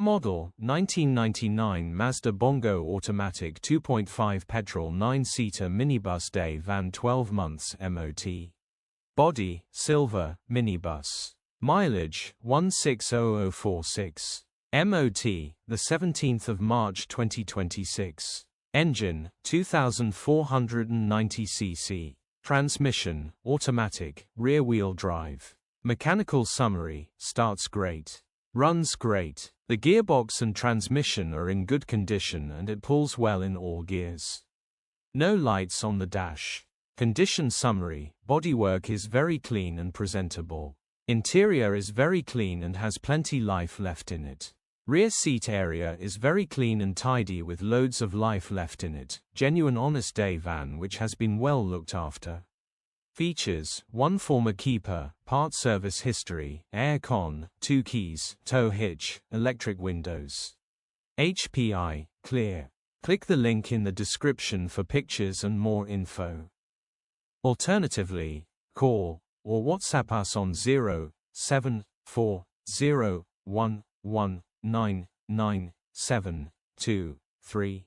Model, 1999 Mazda Bongo automatic 2.5 petrol 9-seater minibus day van 12 months MOT. Body, silver, minibus. Mileage, 160046. MOT, the 17th of March 2026. Engine, 2490 cc. Transmission, automatic, rear-wheel drive. Mechanical summary, starts great. Runs great. The gearbox and transmission are in good condition and it pulls well in all gears. No lights on the dash. Condition summary, bodywork is very clean and presentable. Interior is very clean and has plenty life left in it. Rear seat area is very clean and tidy with loads of life left in it. Genuine honest day van which has been well looked after. Features, 1 former keeper, part service history, air con, 2 keys, tow hitch, electric windows. HPI, clear. Click the link in the description for pictures and more info. Alternatively, call or WhatsApp us on 07401199723.